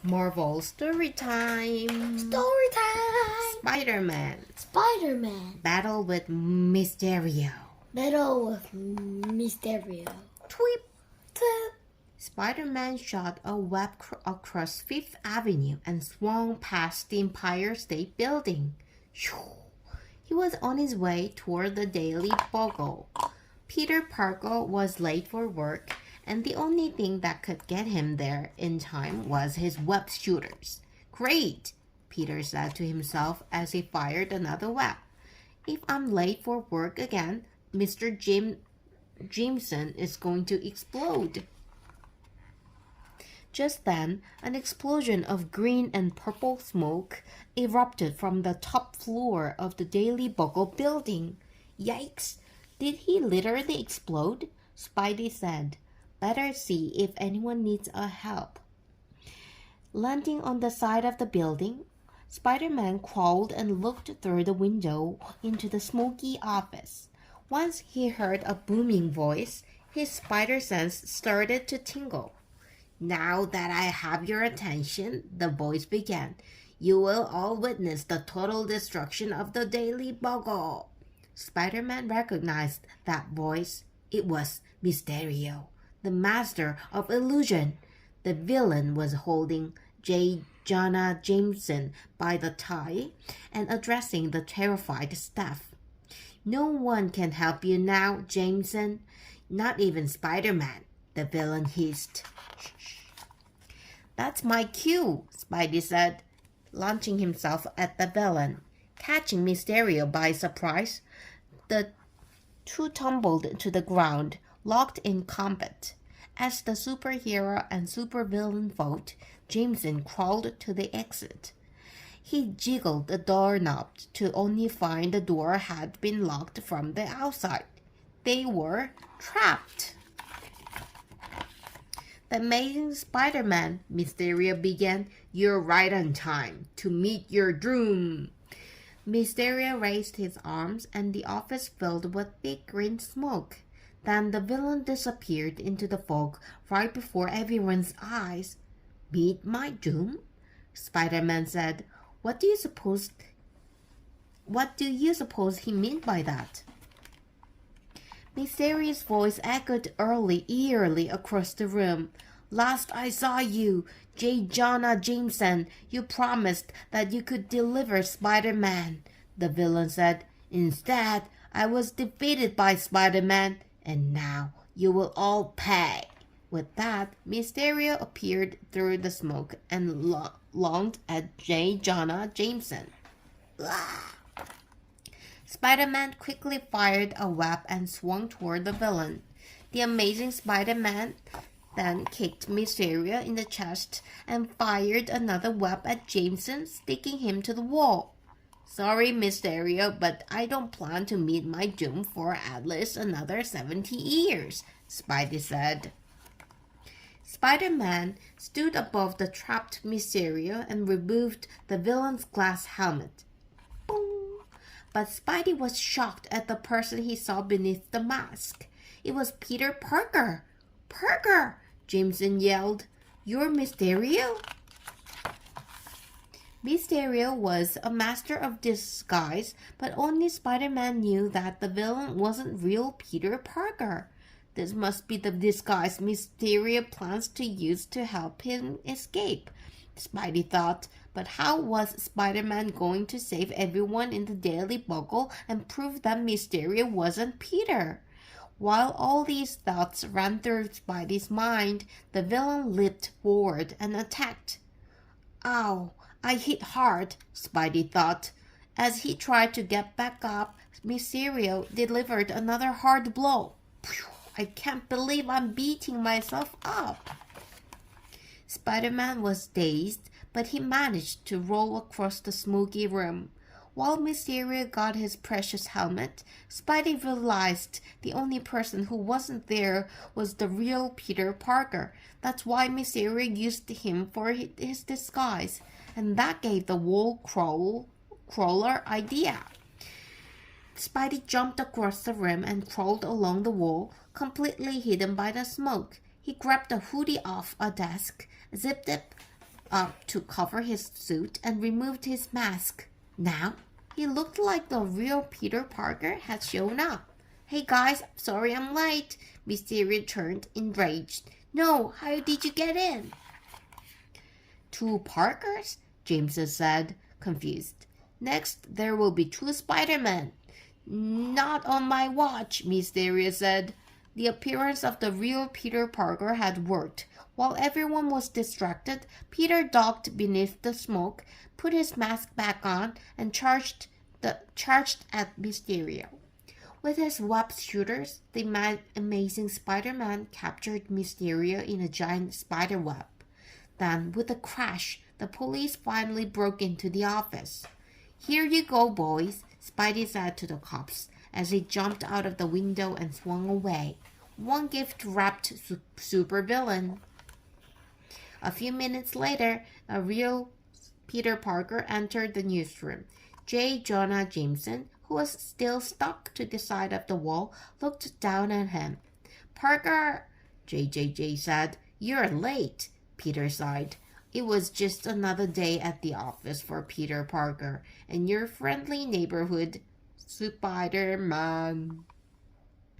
Marvel Storytime. Storytime. Spider-Man. Battle with Myterio. Tweep. Spider-Man shot a web across Fifth Avenue and swung past the Empire State Building. He was on his way toward the Daily Bugle. Peter Parker was late for work, and the only thing that could get him there in time was his web shooters. Great, Peter said to himself as he fired another web. If I'm late for work again, Mr. Jameson is going to explode. Just then, an explosion of green and purple smoke erupted from the top floor of the Daily Bugle building. Yikes! Did he literally explode? Spidey said. Better see if anyone needs a help. Landing on the side of the building, Spider-Man crawled and looked through the window into the smoky office. Once he heard a booming voice, his spider sense started to tingle. Now that I have your attention, the voice began, you will all witness the total destruction of the Daily Bugle. Spider-Man recognized that voice. It was Myterio, the master of illusion. The villain was holding J. Jonah Jameson by the tie and addressing the terrified staff. No one can help you now, Jameson. Not even Spider-Man, the villain hissed. That's my cue, Spidey said, launching himself at the villain. Catching Myterio by surprise, the two tumbled to the ground, locked in combat. As the superhero and supervillain fought, Jameson crawled to the exit. He jiggled the doorknob to only find the door had been locked from the outside. They were trapped. The Amazing Spider-Man, Myterio began, you're right on time to meet your doom. Myterio raised his arms and the office filled with thick green smoke. Then the villain disappeared into the fog right before everyone's eyes. Meet my doom? Spider-Man said. What do you suppose he meant by that? Mysterio's voice echoed eerily across the room. Last I saw you, J. Jonah Jameson, you promised that you could deliver Spider-Man, the villain said. Instead, I was defeated by Spider-Man, and now you will all pay. With that, Myterio appeared through the smoke and lunged at J. Jonah Jameson. Spider-Man quickly fired a web and swung toward the villain. The Amazing Spider-Man then kicked Myterio in the chest and fired another web at Jameson, sticking him to the wall. Sorry, Myterio, but I don't plan to meet my doom for at least another 70 years, Spidey said. Spider-Man stood above the trapped Myterio and removed the villain's glass helmet. Boom! But Spidey was shocked at the person he saw beneath the mask. It was Peter Parker. Parker! Jameson yelled. You're Myterio? Myterio was a master of disguise, but only Spider-Man knew that the villain wasn't real Peter Parker. This must be the disguise Myterio plans to use to help him escape, Spidey thought. But how was Spider-Man going to save everyone in the Daily Bugle and prove that Myterio wasn't Peter? While all these thoughts ran through Spidey's mind, the villain leaped forward and attacked. Ow, I hit hard, Spidey thought. As he tried to get back up, Myterio delivered another hard blow. Phew, I can't believe I'm beating myself up. Spider-Man was dazed, but he managed to roll across the smoky room. While Myterio got his precious helmet, Spidey realized the only person who wasn't there was the real Peter Parker. That's why Myterio used him for his disguise, and that gave the wall crawler idea. Spidey jumped across the room and crawled along the wall, completely hidden by the smoke. He grabbed a hoodie off a desk, zipped it up to cover his suit and removed his mask. Now, he looked like the real Peter Parker had shown up. Hey guys, sorry I'm late, Mysterio turned, enraged. No, how did you get in? Two Parkers? Jameson said, confused. Next, there will be two Spider-Men. Not on my watch, Mysterio said. The appearance of the real Peter Parker had worked. While everyone was distracted, Peter ducked beneath the smoke, put his mask back on, and charged at Mysterio. With his web shooters, the amazing Spider-Man captured Mysterio in a giant spider web. Then, with a crash, the police finally broke into the office. Here you go, boys, Spidey said to the cops as he jumped out of the window and swung away. One gift-wrapped supervillain. A few minutes later, a real Peter Parker entered the newsroom. J. Jonah Jameson, who was still stuck to the side of the wall, looked down at him. Parker, JJJ said, you're late. Peter sighed. It was just another day at the office for Peter Parker and your friendly neighborhood Spider-Man.